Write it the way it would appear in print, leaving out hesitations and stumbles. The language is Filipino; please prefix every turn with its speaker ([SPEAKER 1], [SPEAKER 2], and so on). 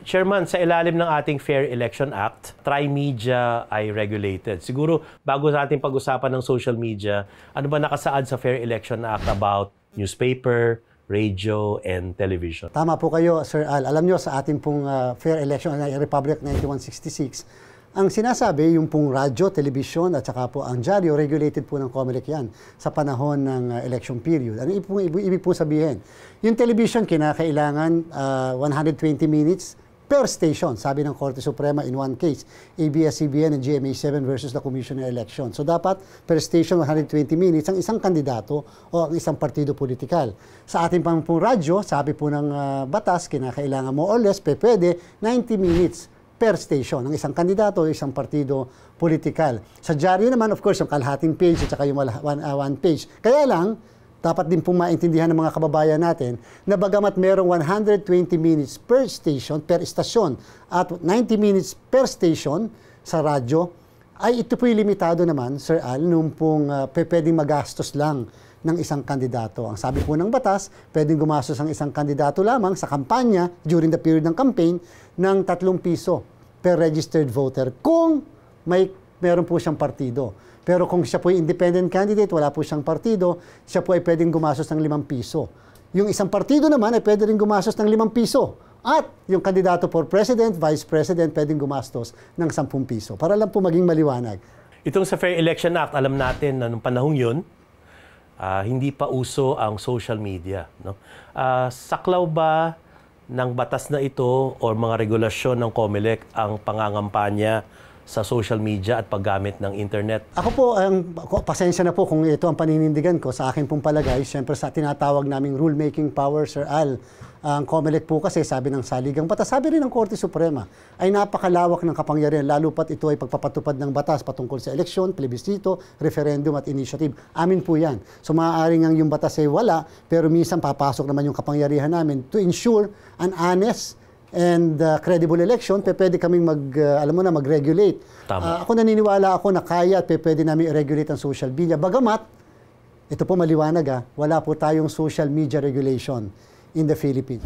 [SPEAKER 1] Chairman, sa ilalim ng ating Fair Election Act, tri-media ay regulated. Siguro, bago sa ating pag-usapan ng social media, ano ba nakasaad sa Fair Election Act about newspaper, radio, and television?
[SPEAKER 2] Tama po kayo, Sir Al. Alam nyo, sa ating pong Fair Election Republic 9166, ang sinasabi, yung pong radyo, television, at saka po ang dyaryo, regulated po ng COMELEC yan sa panahon ng election period. Ano ibig po sabihin? Yung television, kinakailangan 120 minutes per station, sabi ng Korte Suprema in one case, ABS-CBN and GMA7 versus the Commission on Election. So dapat per station 120 minutes ang isang kandidato o ang isang partido politikal. Sa ating pong radyo, sabi po ng batas, kinakailangan mo or less, pwede 90 minutes per station ng isang kandidato o isang partido politikal. Sa dyaryo naman, of course, yung kalahating page at saka yung one page. Kaya lang, dapat din pong maintindihan ng mga kababayan natin na bagamat merong 120 minutes per station, per istasyon, at 90 minutes per station sa radyo, ay ito po'y limitado naman, Sir Al, nung pong pwedeng magastos lang ng isang kandidato. Ang sabi po ng batas, pwedeng gumastos ang isang kandidato lamang sa kampanya during the period ng campaign ng 3 piso per registered voter kung meron po siyang partido. Pero kung siya po ay independent candidate, wala po siyang partido, siya po ay pwedeng gumastos ng 5 piso. Yung isang partido naman ay pwede rin gumastos ng 5 piso. At yung kandidato for president, vice president, pwedeng gumastos ng 10 piso. Para lang po maging maliwanag.
[SPEAKER 1] Itong sa Fair Election Act, alam natin na nung panahong yun, hindi pa uso ang social media. No? Saklaw ba ng batas na ito o mga regulasyon ng COMELEC ang pangangampanya sa social media at paggamit ng internet? Ako
[SPEAKER 2] po, pasensya na po kung ito ang paninindigan ko. Sa akin pong palagay, siyempre sa tinatawag naming rulemaking power, Sir Al, ang COMELEC po kasi, sabi ng saligang batas, sabi rin ng Korte Suprema, ay napakalawak ng kapangyarihan, lalo pat ito ay pagpapatupad ng batas patungkol sa eleksyon, plebisito, referendum at initiative. Amin po yan. So maaaring ang yung batas ay wala, pero minsan papasok naman yung kapangyarihan namin to ensure an honest and credible election, pwede kaming mag-regulate. Ako naniniwala ako na kaya at pwede namin i-regulate ang social media. Bagamat, ito po maliwanag wala po tayong social media regulation in the Philippines.